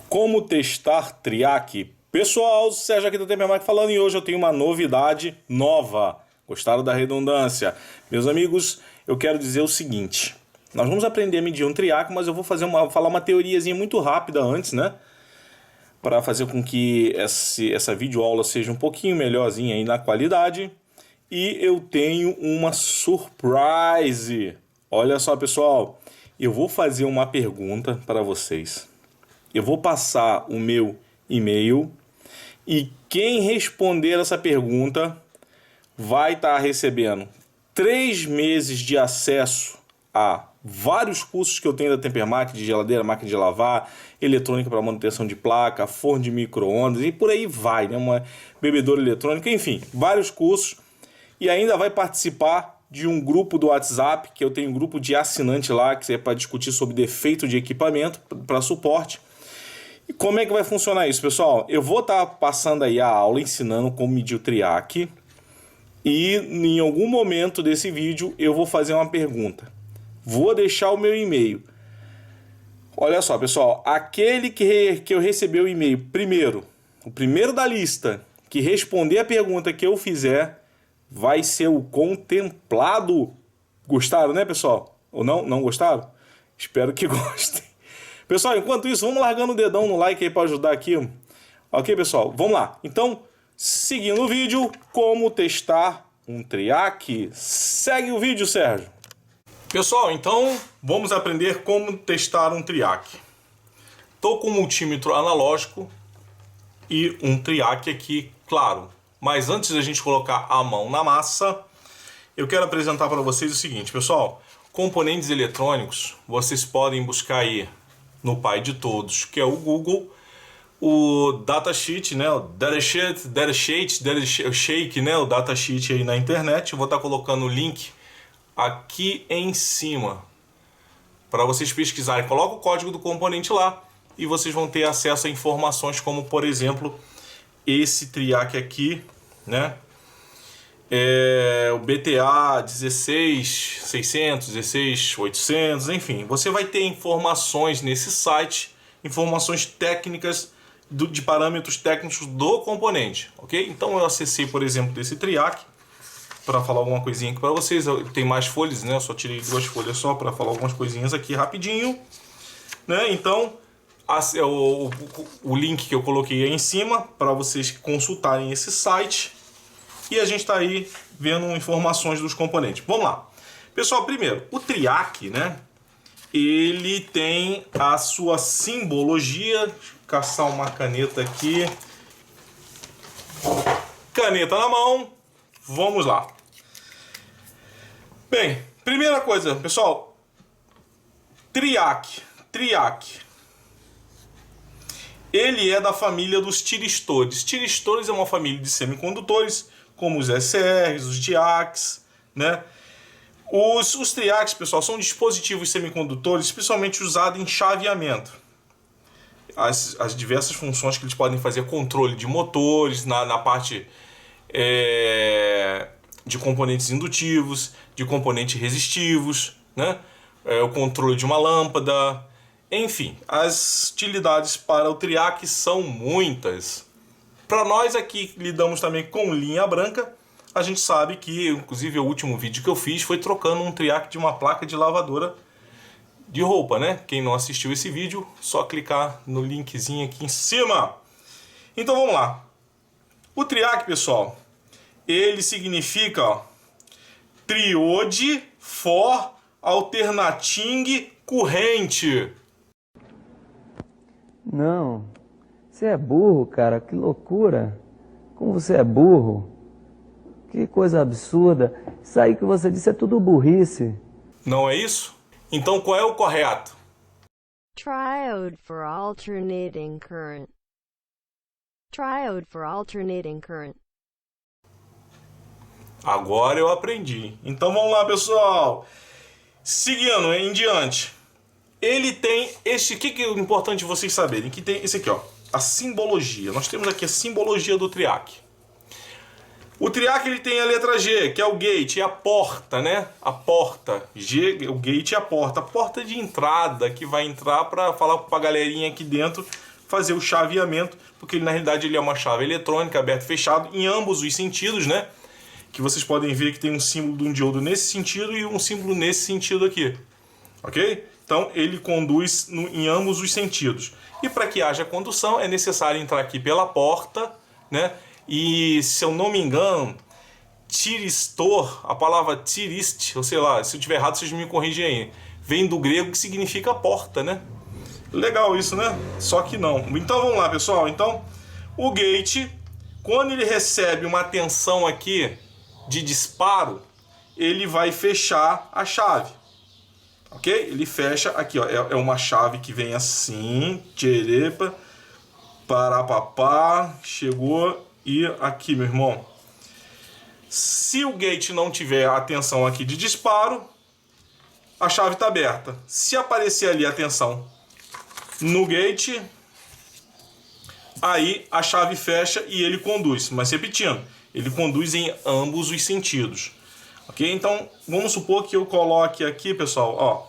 Como testar Triac? Pessoal, Sérgio aqui do TMMAC falando e hoje eu tenho uma novidade nova. Gostaram da redundância? Meus amigos, eu quero dizer o seguinte. Nós vamos aprender a medir um Triac, mas eu vou falar uma teoriazinha muito rápida antes, né? Para fazer com que essa videoaula seja um pouquinho melhorzinha aí na qualidade. E eu tenho uma surprise. Olha só, pessoal. Eu vou fazer uma pergunta para vocês. Eu vou passar o meu e-mail e quem responder essa pergunta vai estar recebendo 3 meses de acesso a vários cursos que eu tenho da TMMAC, de geladeira, máquina de lavar, eletrônica para manutenção de placa, forno de micro-ondas e por aí vai, né? Uma bebedoura eletrônica, enfim, vários cursos. E ainda vai participar de um grupo do WhatsApp, que eu tenho um grupo de assinante lá, que é para discutir sobre defeito de equipamento, para suporte. E como é que vai funcionar isso, pessoal? Eu vou estar passando aí a aula ensinando como medir o Triac e em algum momento desse vídeo eu vou fazer uma pergunta. Vou deixar o meu e-mail. Olha só, pessoal, aquele que eu receber o e-mail primeiro, o primeiro da lista que responder a pergunta que eu fizer, vai ser o contemplado. Gostaram, né, pessoal? Ou não? Não gostaram? Espero que gostem. Pessoal, enquanto isso, vamos largando o dedão no like aí para ajudar aqui. Ok, pessoal? Vamos lá. Então, seguindo o vídeo, como testar um Triac. Segue o vídeo, Sérgio. Pessoal, então, vamos aprender como testar um Triac. Estou com um multímetro analógico e um Triac aqui, claro. Mas antes da gente colocar a mão na massa, eu quero apresentar para vocês o seguinte, pessoal. Componentes eletrônicos, vocês podem buscar aí no pai de todos, que é o Google, o datasheet, né, o datasheet, né, o datasheet aí na internet. Eu vou estar colocando o link aqui em cima para vocês pesquisarem. Coloca o código do componente lá e vocês vão ter acesso a informações como, por exemplo, esse Triac aqui, né? O BTA 16600, 16800, enfim, você vai ter informações nesse site, informações técnicas de parâmetros técnicos do componente, ok? Então eu acessei, por exemplo, desse Triac para falar alguma coisinha aqui para vocês. Tem mais folhas, né? Eu só tirei 2 folhas só para falar algumas coisinhas aqui rapidinho, né? Então o link que eu coloquei aí em cima para vocês consultarem esse site. E a gente está aí vendo informações dos componentes. Vamos lá. Pessoal, primeiro, o Triac, né? Ele tem a sua simbologia. Deixa eu caçar uma caneta aqui. Caneta na mão. Vamos lá. Bem, primeira coisa, pessoal. Triac. Ele é da família dos tiristores. Tiristores é uma família de semicondutores, como os SRs, os Diacs, né? Os Triacs, pessoal, são dispositivos semicondutores especialmente usados em chaveamento. As diversas funções que eles podem fazer, controle de motores, na parte de componentes indutivos, de componentes resistivos, né? O controle de uma lâmpada. Enfim, as utilidades para o Triac são muitas. Para nós aqui lidamos também com linha branca, a gente sabe que, inclusive, o último vídeo que eu fiz foi trocando um Triac de uma placa de lavadora de roupa, né? Quem não assistiu esse vídeo, só clicar no linkzinho aqui em cima. Então vamos lá. O Triac, pessoal, ele significa, ó, Triode for Alternating Corrente. Não, você é burro, cara, que loucura. Como você é burro. Que coisa absurda. Isso aí que você disse é tudo burrice. Não é isso? Então qual é o correto? Triode for alternating current. Triode for alternating current. Agora eu aprendi. Então vamos lá, pessoal. Seguindo em diante. Ele tem esse... O que é importante vocês saberem? Que tem esse aqui, ó. A simbologia. Nós temos aqui a simbologia do Triac. O Triac, ele tem a letra G, que é o gate, é a porta, né? A porta. G, o gate é a porta. A porta de entrada que vai entrar para falar para a galerinha aqui dentro fazer o chaveamento, porque ele, na realidade ele é uma chave eletrônica, aberto e fechado, em ambos os sentidos, né? Que vocês podem ver que tem um símbolo de um diodo nesse sentido e um símbolo nesse sentido aqui, ok? Então ele conduz em ambos os sentidos. E para que haja condução é necessário entrar aqui pela porta, né? E se eu não me engano, tiristor, a palavra tirist, ou sei lá, se eu estiver errado vocês me corrigem aí, vem do grego que significa porta, né? Legal isso, né? Só que não. Então vamos lá, pessoal. Então o gate, quando ele recebe uma tensão aqui de disparo, ele vai fechar a chave, ok? Ele fecha aqui, ó, é uma chave que vem assim, tcherepa, parapapá, chegou e aqui, meu irmão. Se o gate não tiver a tensão aqui de disparo, a chave está aberta. Se aparecer ali a tensão no gate, aí a chave fecha e ele conduz. Mas repetindo, ele conduz em ambos os sentidos. Ok? Então, vamos supor que eu coloque aqui, pessoal, ó,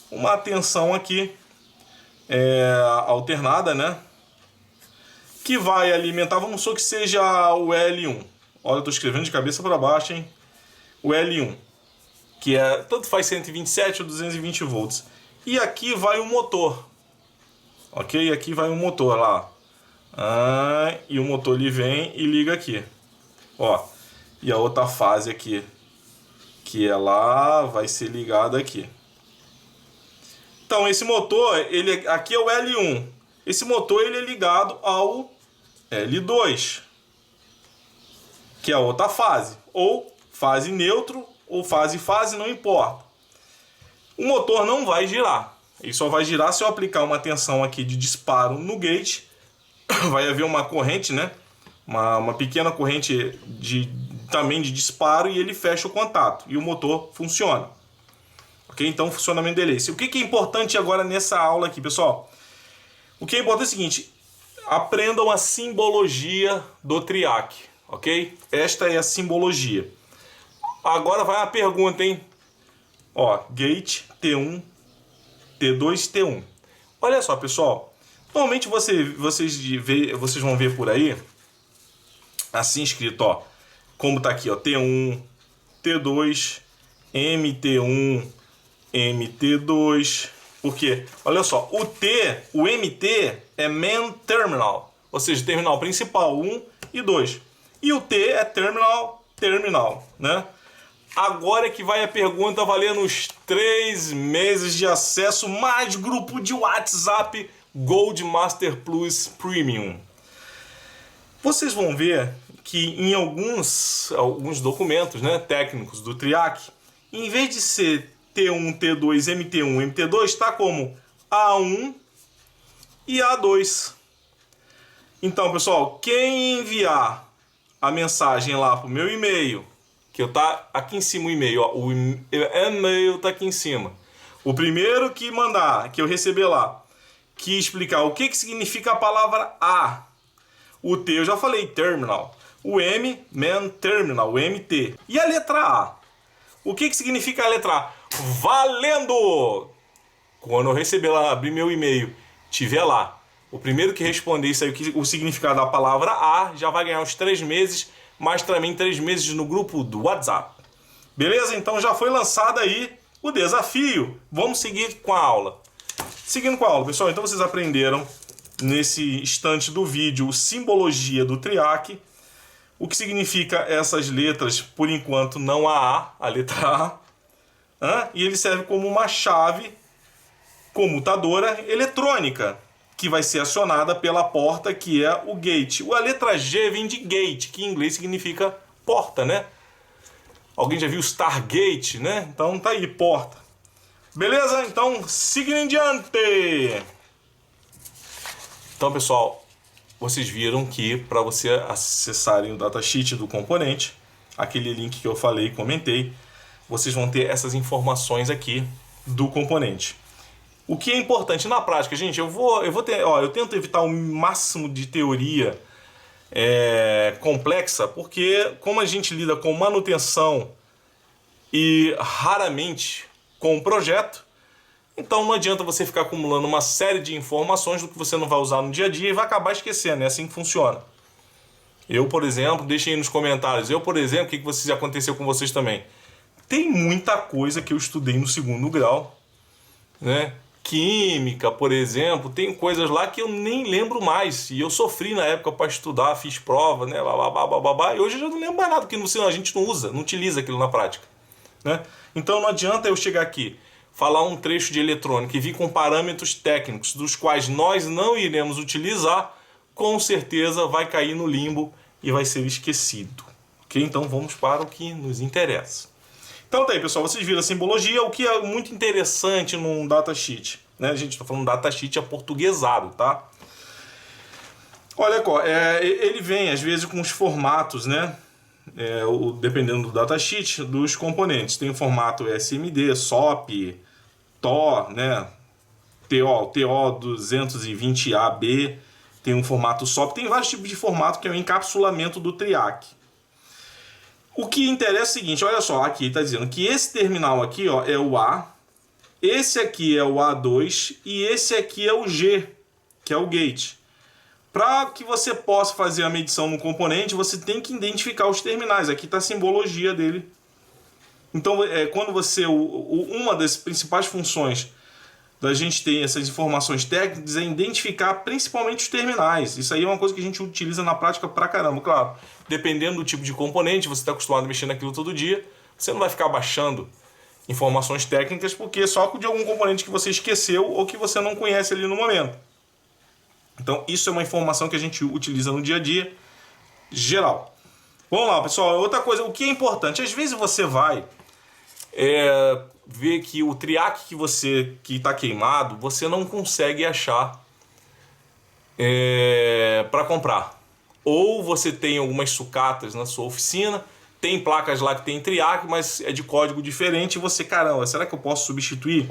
uma tensão aqui alternada, né? Que vai alimentar, vamos supor que seja o L1. Olha, eu estou escrevendo de cabeça para baixo, hein? O L1, que é, tanto faz 127 ou 220 volts. E aqui vai o motor. Ok? Aqui vai o motor lá. E o motor ele vem e liga aqui. Ó, e a outra fase aqui, que é lá, vai ser ligada aqui. Então esse motor, ele aqui é o L1. Esse motor ele é ligado ao L2, que é a outra fase, ou fase neutro, ou fase, não importa. O motor não vai girar. Ele só vai girar se eu aplicar uma tensão aqui de disparo no gate. Vai haver uma corrente, né? Uma pequena corrente também de disparo e ele fecha o contato e o motor funciona. Ok? Então, funcionamento dele. O que é importante agora nessa aula aqui, pessoal? O que é importante é o seguinte: aprendam a simbologia do triac, ok? Esta é a simbologia. Agora vai a pergunta, hein? Ó, gate T1, T2, T1. Olha só, pessoal. Normalmente vocês vão ver por aí assim escrito, ó, como tá aqui, ó, T1, T2, MT1, MT2. Porque, olha só, o MT é main terminal, ou seja, terminal principal 1 e 2. E o T é terminal, né? Agora é que vai a pergunta valendo os 3 meses de acesso mais grupo de WhatsApp Gold Master Plus Premium. Vocês vão ver que em alguns documentos, né, técnicos do TRIAC, em vez de ser T1, T2, MT1, MT2, está como A1 e A2. Então, pessoal, quem enviar a mensagem lá para o meu e-mail, que tá aqui em cima o e-mail, ó, o e-mail tá aqui em cima. O primeiro que mandar, que eu receber lá, que explicar o que significa a palavra A. O T eu já falei, terminal. O M, man terminal, o MT. E a letra A? O que significa a letra A? Valendo! Quando eu receber lá, abrir meu e-mail, tiver lá, o primeiro que responder isso aí, o significado da palavra A, já vai ganhar os 3 meses, mais também 3 meses no grupo do WhatsApp. Beleza? Então já foi lançado aí o desafio. Vamos seguir com a aula. Seguindo com a aula, pessoal, então vocês aprenderam nesse instante do vídeo simbologia do TRIAC, o que significa essas letras, por enquanto não a letra A, e ele serve como uma chave comutadora eletrônica, que vai ser acionada pela porta, que é o gate. A letra G vem de gate, que em inglês significa porta, né? Alguém já viu Stargate, né? Então tá aí, porta. Beleza? Então, seguindo em diante. Então, pessoal, vocês viram que para você acessarem o datasheet do componente, aquele link que eu falei e comentei, vocês vão ter essas informações aqui do componente. O que é importante na prática, gente, eu tento evitar o máximo de teoria complexa, porque como a gente lida com manutenção e raramente com o projeto, Então não adianta você ficar acumulando uma série de informações do que você não vai usar no dia a dia e vai acabar esquecendo, é assim que funciona. Eu, por exemplo, deixem aí nos comentários, o que aconteceu com vocês também? Tem muita coisa que eu estudei no segundo grau, né? Química, por exemplo, tem coisas lá que eu nem lembro mais. E eu sofri na época para estudar, fiz prova, né? Babá, e hoje eu já não lembro mais nada, porque a gente não usa, não utiliza aquilo na prática, né? Então não adianta eu chegar aqui, falar um trecho de eletrônica e vir com parâmetros técnicos dos quais nós não iremos utilizar, com certeza vai cair no limbo e vai ser esquecido. Ok? Então vamos para o que nos interessa. Então tá aí, pessoal, vocês viram a simbologia, o que é muito interessante num datasheet, né? A gente está falando datasheet aportuguesado, tá? Olha, ele vem às vezes com os formatos, né? Dependendo do datasheet, dos componentes. Tem o formato SMD, SOP, TO, né? TO 220AB, tem um formato SOP, tem vários tipos de formato que é o encapsulamento do TRIAC. O que interessa é o seguinte, olha só, aqui está dizendo que esse terminal aqui, ó, é o A, esse aqui é o A2 e esse aqui é o G, que é o gate. Para que você possa fazer a medição no componente, você tem que identificar os terminais. Aqui está a simbologia dele. Então, quando uma das principais funções da gente ter essas informações técnicas é identificar principalmente os terminais. Isso aí é uma coisa que a gente utiliza na prática pra caramba. Claro, dependendo do tipo de componente, você está acostumado a mexer naquilo todo dia, você não vai ficar baixando informações técnicas porque só de algum componente que você esqueceu ou que você não conhece ali no momento. Então, isso é uma informação que a gente utiliza no dia a dia geral. Vamos lá, pessoal. Outra coisa, o que é importante? Às vezes você vai ver que o TRIAC que está queimado, você não consegue achar para comprar. Ou você tem algumas sucatas na sua oficina, tem placas lá que tem TRIAC, mas é de código diferente e você, caramba, será que eu posso substituir?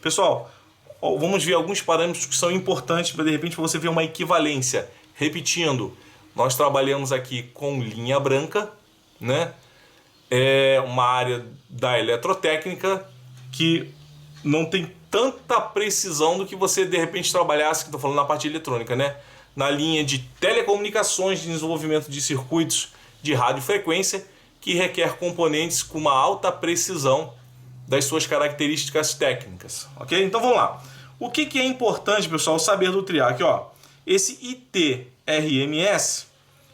Pessoal, vamos ver alguns parâmetros que são importantes para de repente você ver uma equivalência. Repetindo, nós trabalhamos aqui com linha branca, né? É uma área da eletrotécnica que não tem tanta precisão do que você de repente trabalhasse, que estou falando na parte eletrônica, né? Na linha de telecomunicações, de desenvolvimento de circuitos de radiofrequência, que requer componentes com uma alta precisão das suas características técnicas, ok? Então vamos lá. O que é importante, pessoal, saber do TRIAC? Ó, esse ITRMS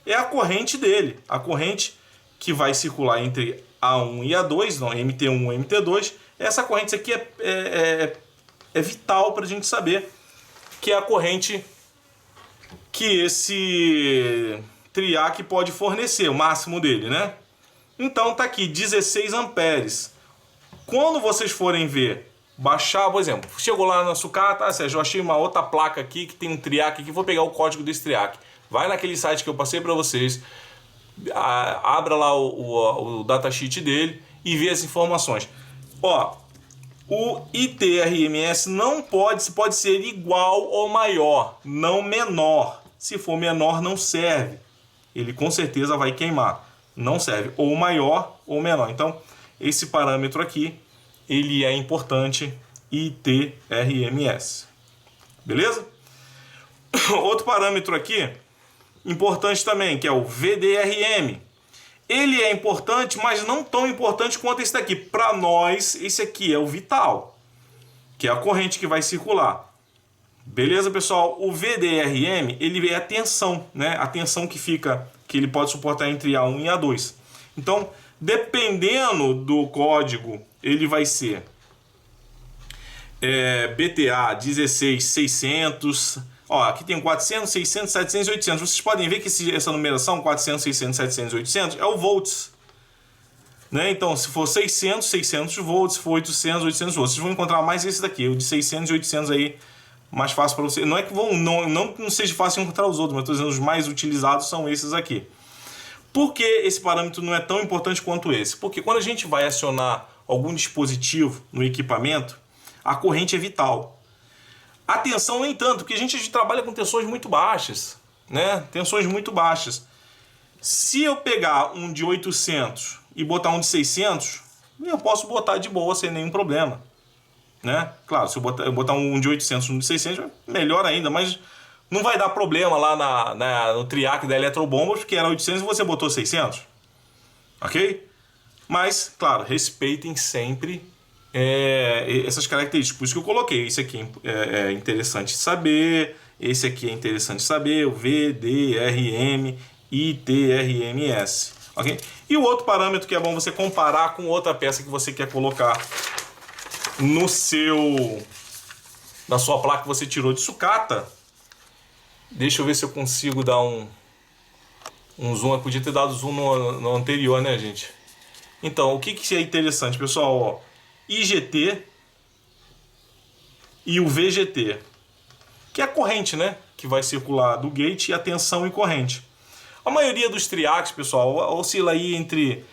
é a corrente dele, a corrente que vai circular entre A1 e A2, não, MT1 e MT2. Essa corrente aqui é vital para a gente saber que é a corrente que esse TRIAC pode fornecer, o máximo dele, né? Então tá aqui, 16 amperes. Quando vocês forem ver, baixar, por exemplo, chegou lá na sucata, Sérgio, eu achei uma outra placa aqui que tem um TRIAC aqui, vou pegar o código desse TRIAC. Vai naquele site que eu passei para vocês, abra lá o datasheet dele e vê as informações. Ó, o ITRMS pode ser igual ou maior, não menor. Se for menor, não serve. Ele com certeza vai queimar. Não serve. Ou maior ou menor. Então, esse parâmetro aqui, ele é importante, ITRMS. Beleza? Outro parâmetro aqui, importante também, que é o VDRM. Ele é importante, mas não tão importante quanto esse daqui. Para nós, esse aqui é o vital, que é a corrente que vai circular. Beleza, pessoal? O VDRM, ele é a tensão, né? A tensão que ele pode suportar entre A1 e A2. Então, dependendo do código, ele vai ser BTA 16600. Ó, aqui tem 400, 600, 700 e 800. Vocês podem ver que essa numeração, 400, 600, 700 e 800, é o volts. Né? Então, se for 600, 600 volts. Se for 800, 800 volts. Vocês vão encontrar mais esse daqui, o de 600 e 800 aí, mais fácil para vocês. Não é que não seja fácil encontrar os outros, mas estou dizendo os mais utilizados são esses aqui. Por que esse parâmetro não é tão importante quanto esse? Porque quando a gente vai acionar algum dispositivo no equipamento, a corrente é vital. A tensão nem tanto, porque a gente trabalha com tensões muito baixas, né? Tensões muito baixas. Se eu pegar um de 800 e botar um de 600, eu posso botar de boa sem nenhum problema. né? Claro, se eu botar um de 800 no de 600, melhor ainda, mas não vai dar problema lá no triac da Eletrobomba, porque era 800 e você botou 600, ok? Mas, claro, respeitem sempre essas características. Por isso que eu coloquei. Esse aqui é interessante saber. Esse aqui é interessante saber. O V, D, R, M, I, T, R, M, S. Ok? E o outro parâmetro que é bom você comparar com outra peça que você quer colocar na sua placa que você tirou de sucata. Deixa eu ver se eu consigo dar um zoom. Eu podia ter dado zoom no anterior, né, gente? Então, o que é interessante, pessoal? Ó, IGT e o VGT, que é a corrente, né? Que vai circular do gate, e a tensão e corrente. A maioria dos triacs, pessoal, oscila aí entre...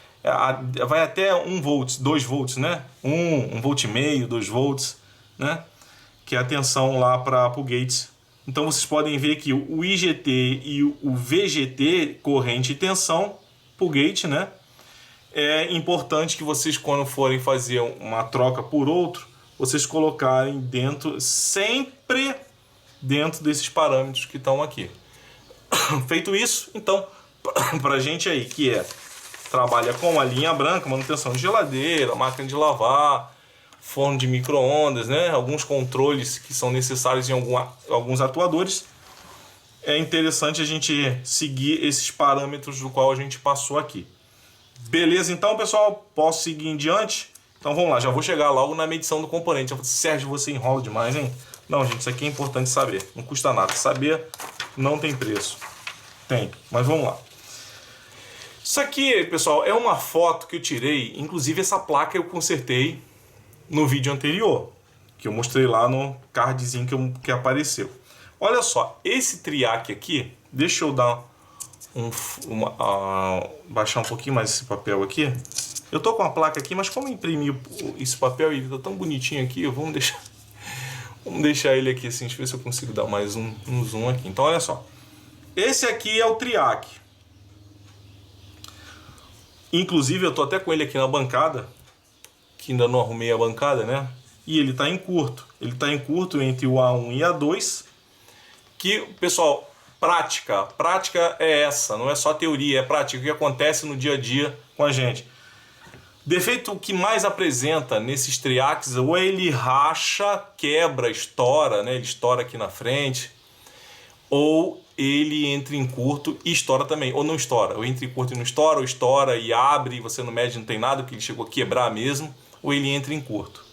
vai até 1 volt, 2 volts, né? 1 volt e meio, 2 volts, né? Que é a tensão lá para o gate. Então, vocês podem ver que o IGT e o VGT, corrente e tensão, para o gate, né? É importante que vocês, quando forem fazer uma troca por outro, vocês colocarem sempre dentro desses parâmetros que estão aqui. Feito isso, então, para a gente aí que trabalha com a linha branca, manutenção de geladeira, máquina de lavar, forno de micro-ondas, né? Alguns controles que são necessários em alguns atuadores, é interessante a gente seguir esses parâmetros do qual a gente passou aqui. Beleza, então, pessoal, posso seguir em diante? Então vamos lá, já vou chegar logo na medição do componente. Sérgio, você enrola demais, hein? Não, gente, isso aqui é importante saber. Não custa nada. Saber não tem preço. Tem, mas vamos lá. Isso aqui, pessoal, é uma foto que eu tirei. Inclusive, essa placa eu consertei no vídeo anterior, que eu mostrei lá no cardzinho que apareceu. Olha só, esse triac aqui, deixa eu dar baixar um pouquinho mais esse papel aqui. Eu tô com a placa aqui, mas como eu imprimi esse papel e ele tá tão bonitinho aqui, vamos deixar ele aqui assim. Deixa eu ver se eu consigo dar mais um zoom aqui. Então olha só, esse aqui é o triac. Inclusive eu tô até com ele aqui na bancada, que ainda não arrumei a bancada, né? E ele tá em curto. Ele tá em curto entre o A1 e A2. Que, pessoal, prática é essa, não é só teoria, é prática, o que acontece no dia a dia com a gente. Defeito que mais apresenta nesses triacs, ou ele racha, quebra, estoura, né? Ele estoura aqui na frente, ou ele entra em curto e estoura também, ou não estoura, ou entra em curto e não estoura, ou estoura e abre, e você não mede, não tem nada, porque ele chegou a quebrar mesmo, ou ele entra em curto,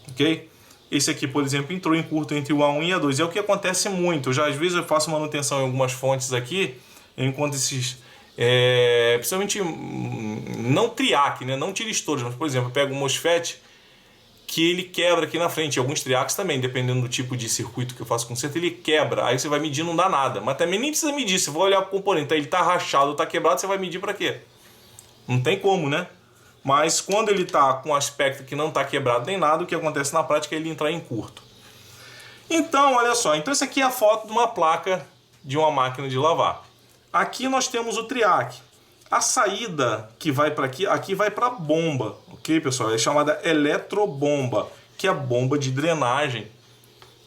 ok? Esse aqui, por exemplo, entrou em curto entre o A1 e A2. É o que acontece muito. Às vezes eu faço manutenção em algumas fontes aqui, eu encontro esses... principalmente não triac, né? Não tiristores, mas, por exemplo, eu pego um MOSFET que ele quebra aqui na frente. Alguns triacs também, dependendo do tipo de circuito que eu faço conserto, ele quebra. Aí você vai medir, não dá nada. Mas também nem precisa medir. Se você for olhar o componente, ele tá rachado ou tá quebrado, você vai medir para quê? Não tem como, né? Mas quando ele está com um aspecto que não está quebrado nem nada, o que acontece na prática é ele entrar em curto. Então, olha só. Então, isso aqui é a foto de uma placa de uma máquina de lavar. Aqui nós temos o triac. A saída que vai para aqui vai para a bomba. Ok, pessoal? É chamada eletrobomba, que é a bomba de drenagem.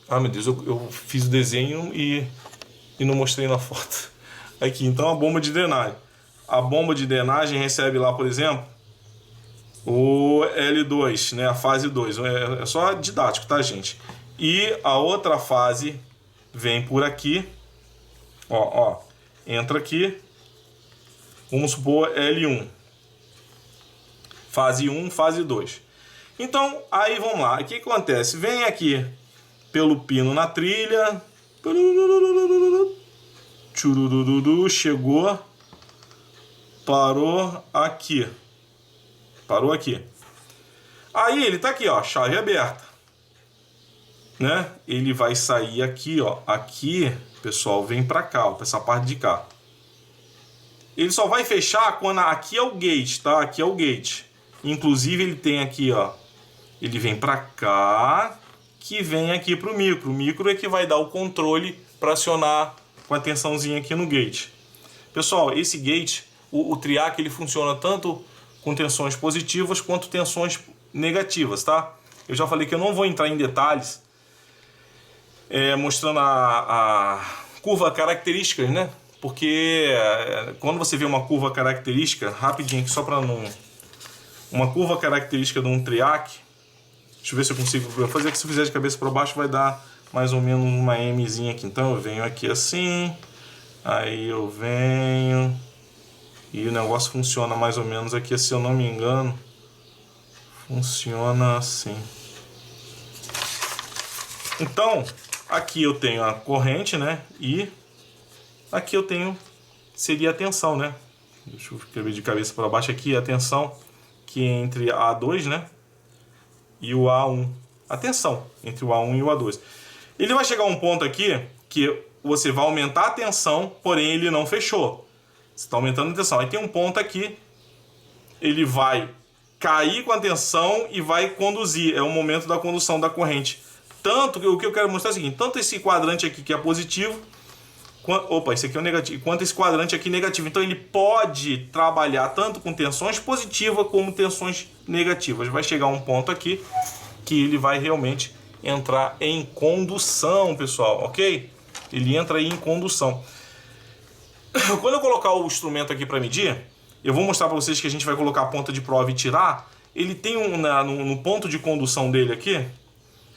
Ah, meu Deus, eu fiz o desenho e não mostrei na foto. Aqui, então, a bomba de drenagem. A bomba de drenagem recebe lá, por exemplo, o L2, né, a fase 2, é só didático, tá, gente? E a outra fase vem por aqui, ó, entra aqui, vamos supor L1, fase 1, fase 2. Então, aí vamos lá, o que acontece? Vem aqui pelo pino na trilha, chegou, parou aqui. Parou aqui. Aí ele tá aqui, ó, chave aberta, né? Ele vai sair aqui, ó. Aqui, pessoal, vem pra cá, ó, pra essa parte de cá. Ele só vai fechar quando aqui é o gate, tá? Aqui é o gate. Inclusive ele tem aqui, ó. Ele vem pra cá, que vem aqui pro micro. O micro é que vai dar o controle para acionar com a tensãozinha aqui no gate. Pessoal, esse gate, o triac, ele funciona tanto com tensões positivas quanto tensões negativas, tá? Eu já falei que eu não vou entrar em detalhes mostrando a curva características, né? Porque quando você vê uma curva característica, rapidinho aqui só para não... Uma curva característica de um triac, deixa eu ver se eu consigo fazer aqui. Se eu fizer de cabeça para baixo vai dar mais ou menos uma Mzinha aqui. Então eu venho aqui assim, aí eu venho e o negócio funciona mais ou menos aqui, se eu não me engano, funciona assim. Então aqui eu tenho a corrente, né? E aqui eu tenho, seria a tensão, né? Deixa eu escrever de cabeça para baixo aqui, a tensão que é entre a A2, né? E o A1. A tensão entre o A1 e o A2. Ele vai chegar a um ponto aqui que você vai aumentar a tensão, porém ele não fechou. Você está aumentando a tensão. Aí tem um ponto aqui, ele vai cair com a tensão e vai conduzir. É o momento da condução da corrente. Tanto que o que eu quero mostrar é o seguinte: tanto esse quadrante aqui que é positivo, opa, esse aqui é o negativo, quanto esse quadrante aqui negativo. Então ele pode trabalhar tanto com tensões positivas como tensões negativas. Vai chegar um ponto aqui que ele vai realmente entrar em condução, pessoal, ok? Ele entra aí em condução. Quando eu colocar o instrumento aqui para medir, eu vou mostrar para vocês que a gente vai colocar a ponta de prova e tirar. Ele tem no ponto de condução dele aqui.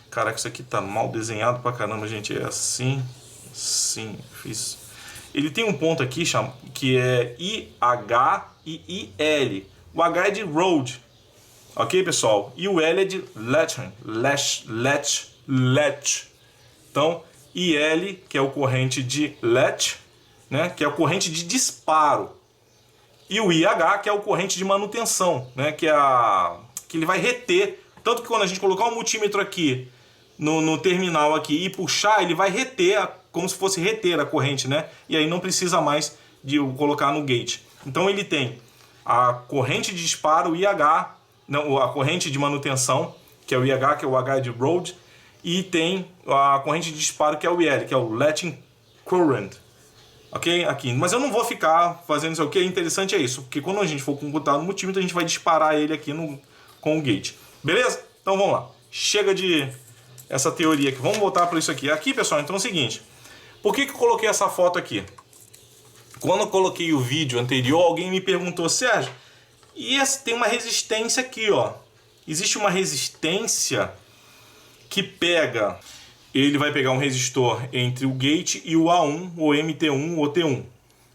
Caraca, isso aqui tá mal desenhado pra caramba, gente. É assim, assim, fiz. Ele tem um ponto aqui que é IH e IL. O H é de road, ok, pessoal? E o L é de latch. Então, IL, que é o corrente de latch, né? Que é o corrente de disparo. E o IH, que é o corrente de manutenção, né? Que ele vai reter. Tanto que quando a gente colocar um multímetro aqui no terminal aqui e puxar, ele vai reter, como se fosse reter a corrente, né? E aí não precisa mais de colocar no gate. Então ele tem a corrente de disparo, o IH, não, a corrente de manutenção, que é o IH, que é o H de road, e tem a corrente de disparo, que é o IL, que é o latching current. Ok? Aqui. Mas eu não vou ficar fazendo isso. O que é interessante é isso, porque quando a gente for computar no multímetro, a gente vai disparar ele aqui com o gate. Beleza? Então vamos lá. Chega de essa teoria aqui. Vamos voltar para isso aqui. Aqui, pessoal, então é o seguinte. Por que eu coloquei essa foto aqui? Quando eu coloquei o vídeo anterior, alguém me perguntou: Sérgio, e tem uma resistência aqui, ó. Existe uma resistência que pega... Ele vai pegar um resistor entre o gate e o A1, ou MT1 ou T1.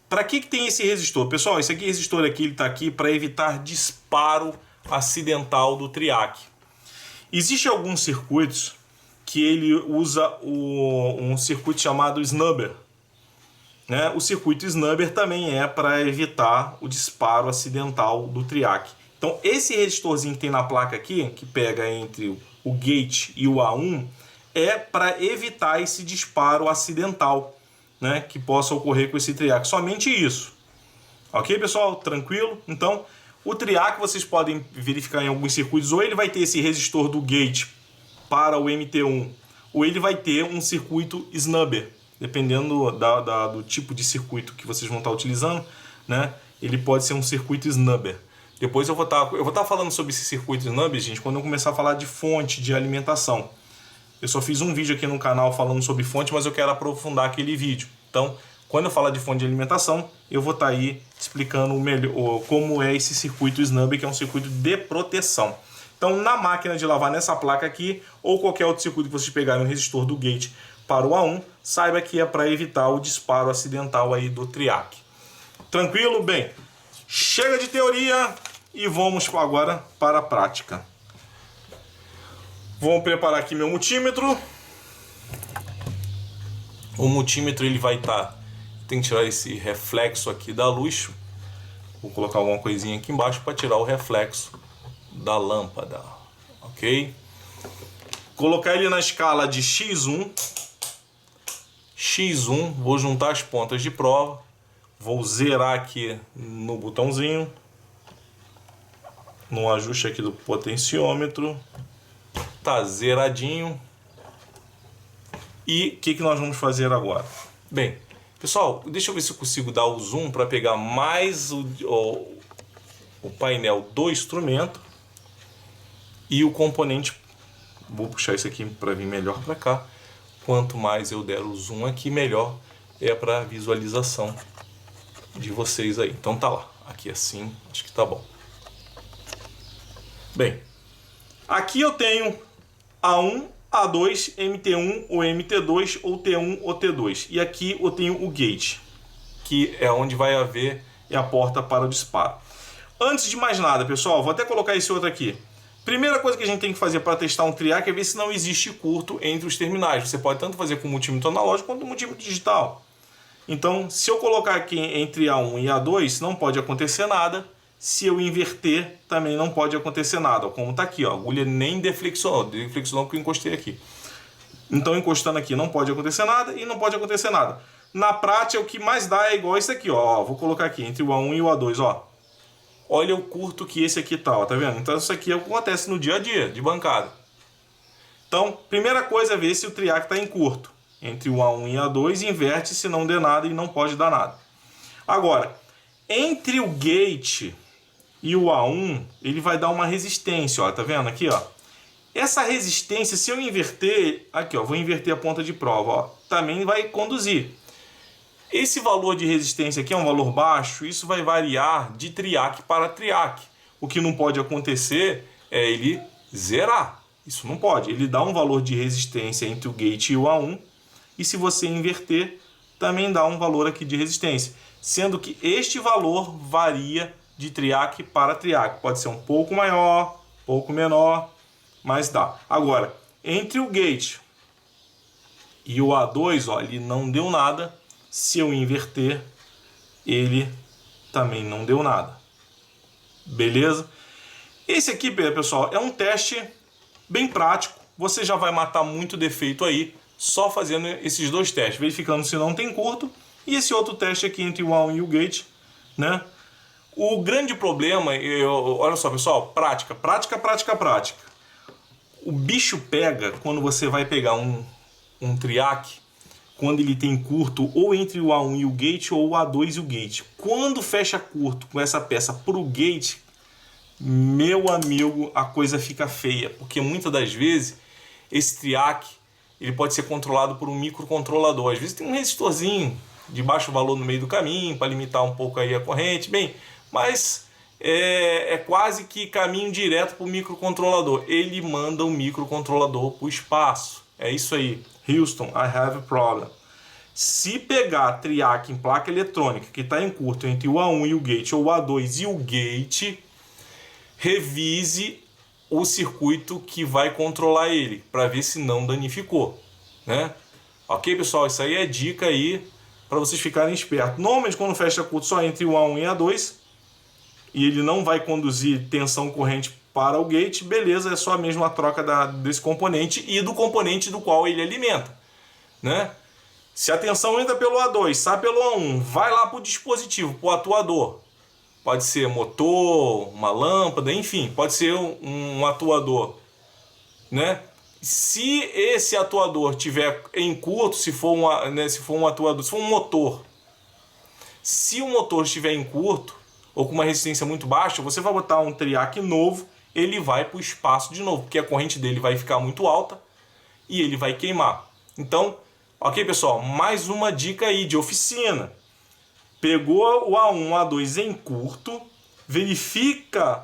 Para que tem esse resistor? Pessoal, esse resistor aqui, ele está aqui para evitar disparo acidental do triac. Existem alguns circuitos que ele usa um circuito chamado snubber, né? O circuito snubber também é para evitar o disparo acidental do triac. Então esse resistorzinho que tem na placa aqui, que pega entre o gate e o A1, é para evitar esse disparo acidental, né, que possa ocorrer com esse triac. Somente isso. Ok, pessoal? Tranquilo? Então, o triac vocês podem verificar em alguns circuitos, ou ele vai ter esse resistor do gate para o MT1, ou ele vai ter um circuito snubber, dependendo do tipo de circuito que vocês vão estar utilizando, né? Ele pode ser um circuito snubber. Depois eu vou estar falando sobre esse circuito snubber, gente, quando eu começar a falar de fonte de alimentação. Eu só fiz um vídeo aqui no canal falando sobre fonte, mas eu quero aprofundar aquele vídeo. Então, quando eu falar de fonte de alimentação, eu vou estar aí explicando como é esse circuito snubber, que é um circuito de proteção. Então, na máquina de lavar, nessa placa aqui, ou qualquer outro circuito que vocês pegarem um resistor do gate para o A1, saiba que é para evitar o disparo acidental aí do triac. Tranquilo? Bem, chega de teoria e vamos agora para a prática. Vou preparar aqui meu multímetro. O multímetro ele vai estar... Tem que tirar esse reflexo aqui da luz. Vou colocar alguma coisinha aqui embaixo para tirar o reflexo da lâmpada. Ok? Colocar ele na escala de X1. X1. Vou juntar as pontas de prova. Vou zerar aqui no botãozinho. No ajuste aqui do potenciômetro. Tá zeradinho. E o que nós vamos fazer agora? Bem, pessoal, deixa eu ver se eu consigo dar o zoom para pegar mais o painel do instrumento e o componente Vou puxar isso aqui para vir melhor para cá. Quanto mais eu der o zoom aqui, melhor é para visualização de vocês aí. Então tá lá, aqui assim, acho que tá bom. Bem, aqui eu tenho A1, A2, MT1 ou MT2 ou T1 ou T2. E aqui eu tenho o gate, que é onde vai haver a porta para o disparo. Antes de mais nada, pessoal, vou até colocar esse outro aqui. Primeira coisa que a gente tem que fazer para testar um triac é ver se não existe curto entre os terminais. Você pode tanto fazer com multímetro analógico quanto multímetro digital. Então, se eu colocar aqui entre A1 e A2, não pode acontecer nada. Se eu inverter, também não pode acontecer nada. Como está aqui, ó, a agulha nem deflexionou porque eu encostei aqui. Então, encostando aqui, não pode acontecer nada e não pode acontecer nada. Na prática, o que mais dá é igual esse aqui, ó. Vou colocar aqui entre o A1 e o A2, ó. Olha o curto que esse aqui tá, ó, tá vendo? Então, isso aqui acontece no dia a dia, de bancada. Então, primeira coisa é ver se o triac está em curto. Entre o A1 e A2, inverte se não der nada e não pode dar nada. Agora, entre o gate e o A1, ele vai dar uma resistência, ó, tá vendo aqui, ó? Essa resistência, se eu inverter, aqui, ó, vou inverter a ponta de prova, ó, também vai conduzir. Esse valor de resistência aqui é um valor baixo, isso vai variar de triac para triac. O que não pode acontecer é ele zerar. Isso não pode. Ele dá um valor de resistência entre o gate e o A1, e se você inverter, também dá um valor aqui de resistência. Sendo que este valor varia de triac para triac. Pode ser um pouco maior, um pouco menor, mas dá. Agora, entre o gate e o A2, ó, ele não deu nada. Se eu inverter, ele também não deu nada. Beleza? Esse aqui, pessoal, é um teste bem prático. Você já vai matar muito defeito aí, só fazendo esses dois testes, verificando se não tem curto. E esse outro teste aqui entre o A1 e o gate, né? O grande problema, olha só, pessoal, prática. O bicho pega quando você vai pegar um triac, quando ele tem curto ou entre o A1 e o gate ou o A2 e o gate. Quando fecha curto com essa peça para o gate, meu amigo, a coisa fica feia, porque muitas das vezes esse triac ele pode ser controlado por um microcontrolador. Às vezes tem um resistorzinho de baixo valor no meio do caminho para limitar um pouco aí a corrente, bem, mas é quase que caminho direto para o microcontrolador. Ele manda o microcontrolador para o espaço. É isso aí. Houston, I have a problem. Se pegar triac em placa eletrônica que está em curto entre o A1 e o gate ou o A2 e o gate, revise o circuito que vai controlar ele para ver se não danificou, né? Ok, pessoal? Isso aí é dica aí para vocês ficarem espertos. Normalmente quando fecha curto só entre o A1 e A2 e ele não vai conduzir tensão corrente para o gate, beleza, é só a mesma troca desse componente e do componente do qual ele alimenta, né? Se a tensão entra pelo A2, sai pelo A1, vai lá para o dispositivo, para o atuador. Pode ser motor, uma lâmpada, enfim, pode ser um atuador, né? Se esse atuador tiver em curto, se for um atuador, se for um motor, se o motor estiver em curto ou com uma resistência muito baixa, você vai botar um triac novo, ele vai para o espaço de novo, porque a corrente dele vai ficar muito alta e ele vai queimar. Então, ok, pessoal, mais uma dica aí de oficina. Pegou o A1, A2 em curto, verifica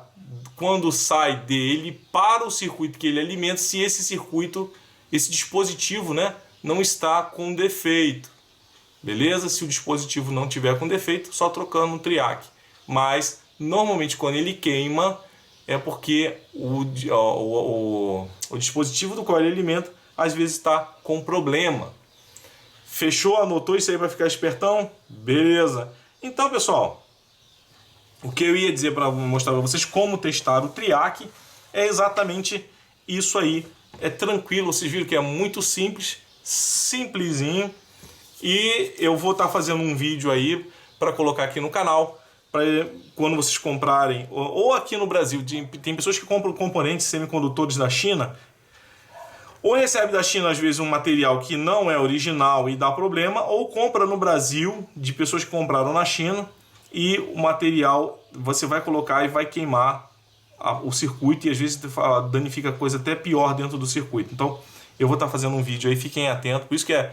quando sai dele para o circuito que ele alimenta, se esse circuito, esse dispositivo, né, não está com defeito. Beleza? Se o dispositivo não tiver com defeito, só trocando um triac. Mas, normalmente, quando ele queima, é porque o dispositivo do qual ele alimenta, às vezes está com problema. Fechou? Anotou isso aí para ficar espertão? Beleza. Então, pessoal, o que eu ia dizer para mostrar para vocês como testar o triac é exatamente isso aí. É tranquilo, vocês viram que é muito simples, simplesinho. E eu vou estar fazendo um vídeo aí para colocar aqui no canal, para quando vocês comprarem, ou aqui no Brasil, tem pessoas que compram componentes semicondutores da China, ou recebe da China às vezes um material que não é original e dá problema, ou compra no Brasil de pessoas que compraram na China e o material você vai colocar e vai queimar o circuito e às vezes danifica coisa até pior dentro do circuito. Então eu vou estar fazendo um vídeo aí, fiquem atentos. Por isso que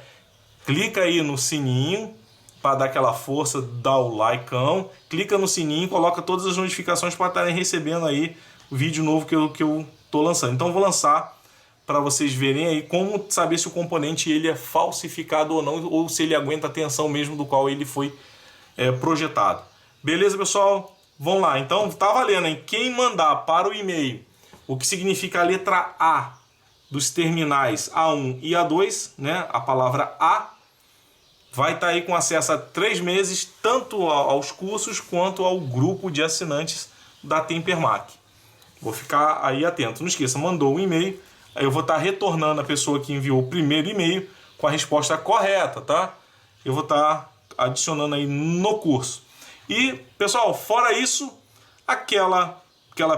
clica aí no sininho para dar aquela força, dá o likeão, clica no sininho, coloca todas as notificações para estarem recebendo aí o vídeo novo que eu tô lançando. Então vou lançar para vocês verem aí como saber se o componente ele é falsificado ou não, ou se ele aguenta a tensão mesmo do qual ele foi projetado. Beleza, pessoal? Vamos lá. Então tá valendo, hein? Quem mandar para o e-mail o que significa a letra A dos terminais A1 e A2, né? A palavra A, vai estar aí com acesso a 3 meses, tanto aos cursos quanto ao grupo de assinantes da Tempermac. Vou ficar aí atento. Não esqueça, mandou um e-mail, aí eu vou estar retornando a pessoa que enviou o primeiro e-mail com a resposta correta, tá? Eu vou estar adicionando aí no curso. E, pessoal, fora isso, aquela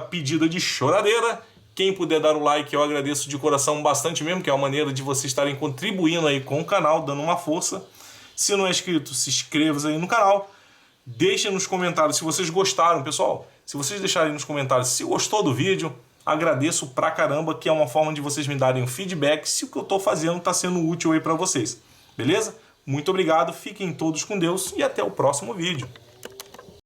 pedida de choradeira. Quem puder dar o like, eu agradeço de coração bastante mesmo, que é uma maneira de vocês estarem contribuindo aí com o canal, dando uma força. Se não é inscrito, se inscreva aí no canal. Deixem nos comentários se vocês gostaram, pessoal. Se vocês deixarem nos comentários se gostou do vídeo, agradeço pra caramba, que é uma forma de vocês me darem um feedback se o que eu tô fazendo tá sendo útil aí pra vocês. Beleza? Muito obrigado, fiquem todos com Deus e até o próximo vídeo.